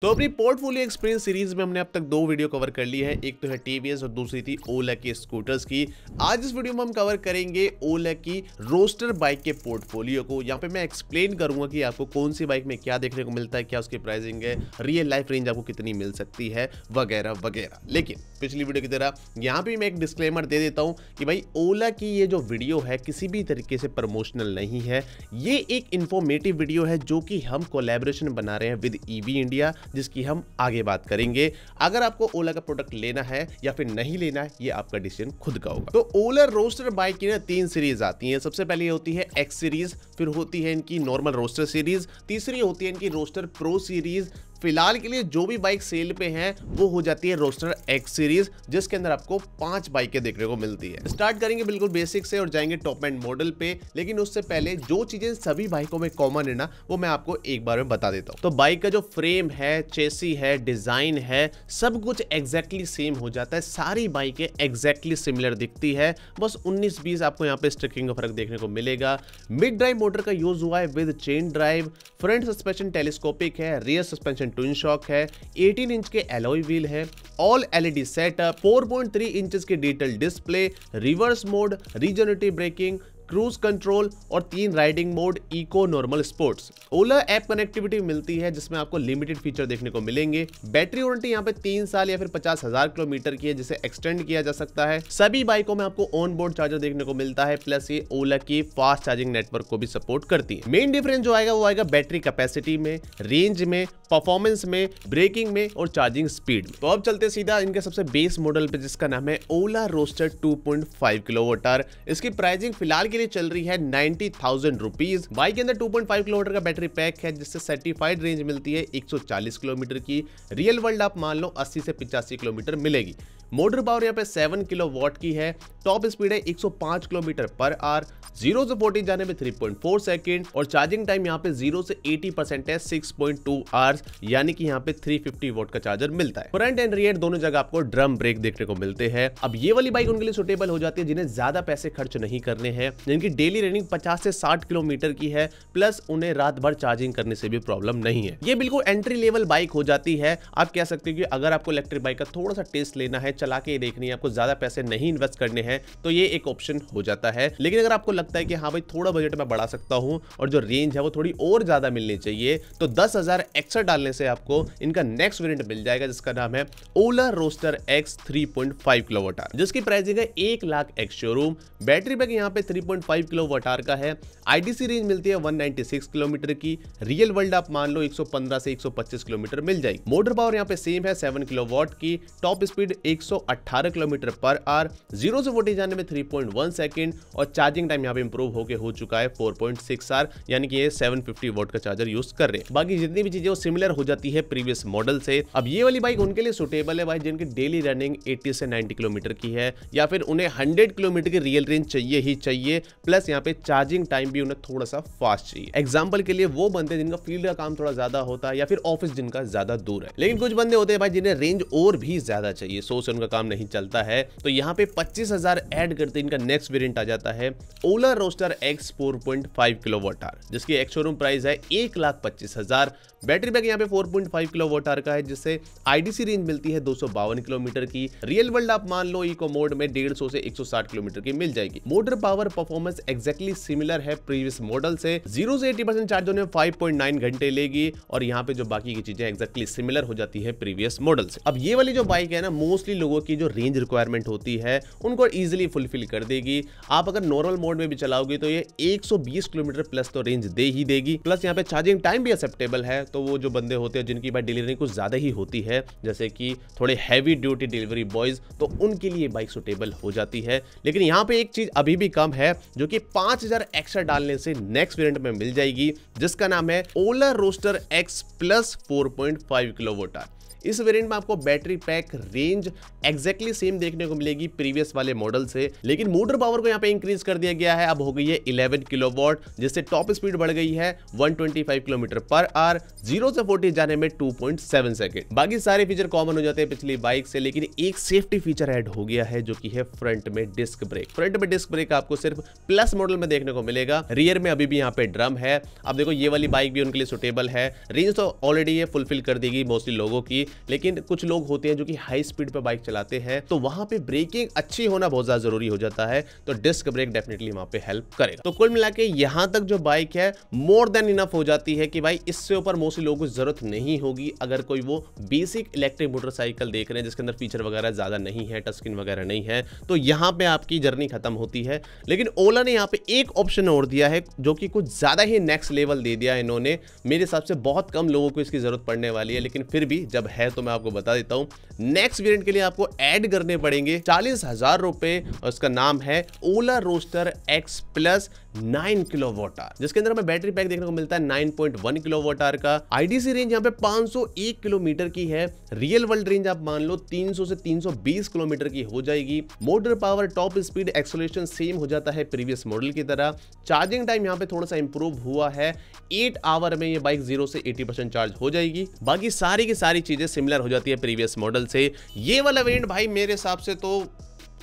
तो अपनी portfolio experience series में हमने अब तक दो वीडियो कवर कर ली है। एक तो है टीवीएस और दूसरी थी ओला की स्कूटर्स की। आज इस वीडियो में हम कवर करेंगे ओला की रोस्टर बाइक के पोर्टफोलियो को। यहाँ पे मैं एक्सप्लेन करूंगा कि आपको कौन सी बाइक में क्या देखने को मिलता है, क्या उसकी प्राइसिंग है, रियल लाइफ रेंज आपको कितनी मिल सकती है, वगैरह वगैरह। लेकिन पिछली वीडियो की तरह यहाँ पे मैं एक डिस्क्लेमर दे देता हूँ कि भाई ओला की ये जो वीडियो है किसी भी तरीके से प्रमोशनल नहीं है। ये एक इंफॉर्मेटिव वीडियो है जो कि हम कोलैबोरेशन बना रहे हैं विद ईवी इंडिया, जिसकी हम आगे बात करेंगे। अगर आपको ओला का प्रोडक्ट लेना है या फिर नहीं लेना है, ये आपका डिसीजन खुद का होगा। तो ओला रोस्टर बाइक की ना 3 सीरीज आती हैं। सबसे पहले होती है एक्स सीरीज, फिर होती है इनकी नॉर्मल रोस्टर सीरीज, तीसरी होती है इनकी रोस्टर प्रो सीरीज। फिलहाल के लिए जो भी बाइक सेल पे हैं वो हो जाती है रोस्टर एक्स सीरीज, जिसके अंदर आपको 5 बाइकें देखने को मिलती है। स्टार्ट करेंगे बिल्कुल बेसिक से और जाएंगे टॉप एंड मॉडल पे, लेकिन उससे पहले जो चीजें सभी बाइकों में कॉमन है ना, वो मैं आपको एक बार में बता देता हूँ। तो बाइक का जो फ्रेम है, चेसी है, डिजाइन है, सब कुछ एग्जैक्टली सेम हो जाता है। सारी बाइकें एग्जैक्टली सिमिलर दिखती है। बस 19-20 आपको यहाँ पे स्ट्रिकिंग का फर्क देखने को मिलेगा। मिड ड्राइव मोटर का यूज हुआ है with chain drive. Front suspension telescopic है, रियर सस्पेंशन ट्विन शॉक है, 18 इंच के एलॉय व्हील है, ऑल एलईडी सेटअप, 4.3 इंचेस के digital display, reverse mode, regenerative braking, cruise control और 3 riding mode, eco, normal, sports. Ola app connectivity मिलती है जिसमें आपको लिमिटेड फीचर देखने को मिलेंगे। बैटरी वारंटी यहाँ पे 3 साल या फिर 50,000 किलोमीटर की है, जिसे एक्सटेंड किया जा सकता है। सभी बाइकों में आपको ऑन बोर्ड चार्जर देखने को मिलता है, प्लस ये ओला की फास्ट चार्जिंग नेटवर्क को भी सपोर्ट करती है। मेन डिफरेंस जो आएगा वो आएगा बैटरी कैपेसिटी में, रेंज में, परफॉर्मेंस में, ब्रेकिंग में और चार्जिंग स्पीड में। तो अब चलते सीधा इनके सबसे बेस मॉडल पे, जिसका नाम है ओला रोस्टर 2.5 किलोवाट आवर। इसकी प्राइसिंग फिलहाल के लिए चल रही है 90,000 रुपीज। बाइक के अंदर 2.5 किलोमीटर का बैटरी पैक है, जिससे सर्टिफाइड रेंज मिलती है 140 किलोमीटर की। रियल वर्ल्ड आप मान लो 80 से 85 किलोमीटर मिलेगी। मोटर पावर यहाँ पे 7 किलोवाट की है। टॉप स्पीड है 105 किलोमीटर पर आवर। 0 से 40 जाने में 3.4 सेकंड और चार्जिंग टाइम यहाँ पे 0 से 80% है 6.2 आवर्स, यानी कि यहाँ पे 350 वॉट का चार्जर मिलता है। फ्रंट एंड रियर दोनों जगह आपको ड्रम ब्रेक देखने को मिलते हैं। अब ये वाली बाइक उनके लिए सुटेबल हो जाती है जिन्हें ज्यादा पैसे खर्च नहीं करने हैं, जिनकी डेली रनिंग 50 से 60 किलोमीटर की है, प्लस उन्हें रात भर चार्जिंग करने से भी प्रॉब्लम नहीं है। ये बिल्कुल एंट्री लेवल बाइक हो जाती है। आप कह सकते हो कि अगर आपको इलेक्ट्रिक बाइक का थोड़ा सा टेस्ट लेना है, चला के देखनी है, आपको ज्यादा पैसे नहीं इन्वेस्ट करने हैं, तो ये एक ऑप्शन हो जाता है। लेकिन अगर आपको लगता है कि हाँ भाई थोड़ा बजट में बढ़ा सकता हूं और जो रेंज है वो थोड़ी और ज्यादा मिलनी चाहिए, तो 10,000 एक्स्ट्रा डालने से आपको इनका नेक्स्ट वेरिएंट मिल जाएगा, जिसका नाम है Ola roadster x 3.5 kilowatt hour, जिसकी प्राइसिंग है 1 lakh ex showroom. Battery back यहाँ पे 3.5 किलोवाट आवर का है। आईडीसी रेंज मिलती है 196 किलोमीटर की। रियल वर्ल्ड आप मान लो 115 से 125 किलोमीटर मिल जाएगी। मोटर पावर यहाँ पे सेम है 7 किलोवाट की। Top speed 118 kilometre per hour. 0 से 40 जाने में 3.1 सेकंड और चार्जिंग टाइम यहाँ पे इंप्रूव होके हो चुका है 4.6 आवर, यानी कि ये 750 वॉट का चार्जर यूज कर रहे हैं। बाकी जितनी भी चीजें वो सिमिलर हो जाती है प्रीवियस मॉडल से। अब ये वाली बाइक उनके लिए सुटेबल है भाई जिनकी डेली रनिंग 80 से 90 किलोमीटर की है, या फिर उन्हें 100 किलोमीटर की रियल रेंज चाहिए ही चाहिए, प्लस यहाँ पे चार्जिंग टाइम भी उन्हें थोड़ा सा फास्ट चाहिए। एग्जाम्पल के लिए वो बंदे हैं जिनका फील्ड का काम थोड़ा ज्यादा होता है या फिर ऑफिस जिनका ज्यादा दूर है। लेकिन कुछ बंदे होते हैं भाई जिन्हें रेंज और भी ज्यादा चाहिए, 100 से उनका काम नहीं चलता है, तो यहाँ पे 25,000 ऐड करते इनका नेक्स्ट वेरिएंट आ जाता है Ola roadster x 4.5 kilowatt our, जिसकी एक्स शोरूम प्राइस है 1,25,000। बैटरी बैक यहाँ पे 4.5 किलोवाट आवर का है, जिससे आईडीसी रेंज मिलती है 252 किलोमीटर की। रियल वर्ल्ड आप मान लो इको मोड में 150 से 160 किलोमीटर की मिल जाएगी। Motor power performance exactly similar है प्रीवियस मॉडल से। 0 से 80% चार्ज होने में 5.9 घंटे लेगी और यहाँ पे जो बाकी की चीजें एक्जैक्टली सिमिलर हो जाती है प्रीवियस मॉडल से। अब ये वाली जो बाइक है ना, मोस्टली लोगों की जो रेंज रिक्वायरमेंट होती है उनको इजिली फुलफिल कर देगी। आप अगर नॉर्मल मोड में भी चलाओगे तो ये 120 किलोमीटर प्लस तो रेंज दे ही देगी। प्लस यहाँ पे चार्जिंग टाइम भी एक्सेप्टेबल है, तो वो जो बंदे होते हैं जिनकी बाइक डिलीवरी कुछ ज्यादा ही होती है, जैसे कि थोड़े हैवी ड्यूटी डिलीवरी बॉयज, तो उनके लिए बाइक सुटेबल हो जाती है। लेकिन यहाँ पे एक चीज अभी भी कम है, जो कि 5,000 एक्स्ट्रा डालने से नेक्स्ट वेरिएंट में मिल जाएगी, जिसका नाम है Ola roadster X plus 4.5 kilowatt hour. इस वेरिएंट में आपको battery pack range exactly same देखने को मिलेगी प्रीवियस वाले मॉडल से, लेकिन मोटर पावर को यहाँ पे इंक्रीज कर दिया गया है। अब हो गई है 11 किलोवाट, जिससे टॉप स्पीड बढ़ गई है 125 किलोमीटर पर आवर, 0 से 40 जाने में 2.7 सेकंड। बाकी सारे फीचर कॉमन हो जाते हैं पिछली बाइक से, लेकिन एक सेफ्टी फीचर ऐड हो गया है जो कि है फ्रंट में डिस्क ब्रेक। फ्रंट में डिस्क ब्रेक आपको सिर्फ प्लस मॉडल में देखने को मिलेगा, रियर में अभी भी यहाँ पे ड्रम है। अब देखो ये वाली बाइक भी उनके लिए सुटेबल है। रेंज तो ऑलरेडी ये फुलफिल कर देगी मोस्टली लोगों की, लेकिन कुछ लोग होते हैं जो कि हाई स्पीड पे बाइक चलाते हैं, तो वहां पे ब्रेकिंग अच्छी होना बहुत ज्यादा जरूरी हो जाता है, तो डिस्क ब्रेक डेफिनेटली वहां पे हेल्प करेगा। तो कुल मिला के यहां तक जो बाइक है मोर देन इनफ हो जाती है कि भाई इससे ऊपर मोस्टली लोगों को जरूरत नहीं होगी अगर कोई वो बेसिक इलेक्ट्रिक मोटरसाइकिल देख रहे हैं जिसके अंदर फीचर वगैरह ज्यादा नहीं है, टच स्क्रीन वगैरह नहीं है, तो यहां पे आपकी जर्नी खत्म होती है। लेकिन ओला ने यहाँ पे एक ऑप्शन और दिया है जो कि कुछ ज्यादा ही नेक्स्ट लेवल दे दिया इन्होंने। मेरे हिसाब से बहुत कम लोगों को इसकी जरूरत पड़ने वाली है, लेकिन फिर भी जब है तो मैं आपको बता देता हूं। नेक्स्ट वेरिएंट के लिए आपको ऐड करने पड़ेंगे 40,000 रुपए, और उसका नाम है Ola roadster X plus 9 kilowatt hour, जिसके अंदर हमें बैटरी पैक देखने को मिलता है 9.1 किलोवाट आवर का। आईडीसी रेंज यहाँ पे 501 किलोमीटर की है। रियल वर्ल्ड रेंज आप मान लो 300 से 320 किलोमीटर की हो जाएगी। Motor power, top speed, acceleration same हो जाता है प्रीवियस मॉडल की तरह। चार्जिंग टाइम यहाँ पे थोड़ा सा इंप्रूव हुआ है, 8 आवर में ये बाइक 0 से 80% चार्ज हो जाएगी। बाकी सारी की सारी चीजें सिमिलर हो जाती है प्रीवियस मॉडल से। ये वाला वेरिएंट भाई मेरे हिसाब से तो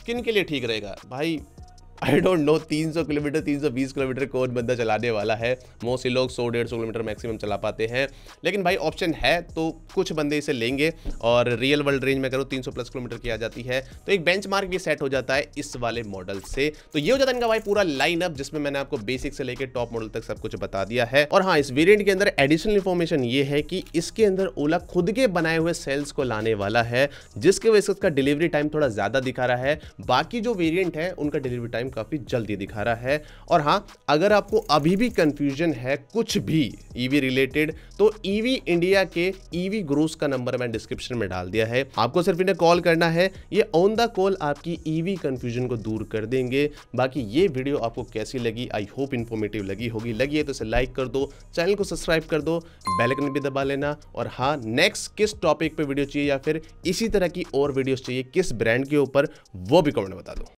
किन के लिए ठीक रहेगा भाई, I don't know. 300 kilometre 320 kilometre कौन बंदा चलाने वाला है? मोस्टली लोग 100-150 किलोमीटर मैक्सिमम चला पाते हैं, लेकिन भाई ऑप्शन है तो कुछ बंदे इसे लेंगे। और रियल वर्ल्ड रेंज में करो 300 प्लस किलोमीटर की आ जाती है, तो एक बेंचमार्क भी सेट हो जाता है इस वाले मॉडल से। तो ये हो जाता है इनका भाई पूरा लाइनअप, जिसमें मैंने आपको बेसिक से लेकर टॉप मॉडल तक सब कुछ बता दिया है। और हाँ, इस वेरिएंट के अंदर एडिशनल इन्फॉर्मेशन ये है कि इसके अंदर ओला खुद के बनाए हुए सेल्स को लाने वाला है, जिसके वजह से उसका डिलीवरी टाइम थोड़ा ज्यादा दिखा रहा है। बाकी जो वेरिएंट है उनका डिलीवरी टाइम काफी जल्दी दिखा रहा है। और हाँ, अगर आपको अभी भी कंफ्यूजन है कुछ भी ईवी रिलेटेड, तो ईवी इंडिया के ईवी गुरुस का नंबर मैंने डिस्क्रिप्शन में डाल दिया है। आपको सिर्फ इन्हें कॉल करना है, ये ऑन द कॉल आपकी ईवी कंफ्यूजन को दूर कर देंगे। बाकी ये वीडियो आपको कैसी लगी? आई होप इंफॉर्मेटिव लगी होगी। लगी है तो इसे लाइक कर दो, चैनल को सब्सक्राइब कर दो, बेल आइकन भी दबा लेना। और हाँ, नेक्स्ट किस टॉपिक पे वीडियो चाहिए या फिर इसी तरह की और वीडियोस चाहिए किस ब्रांड के ऊपर, वो भी कमेंट में बता दो।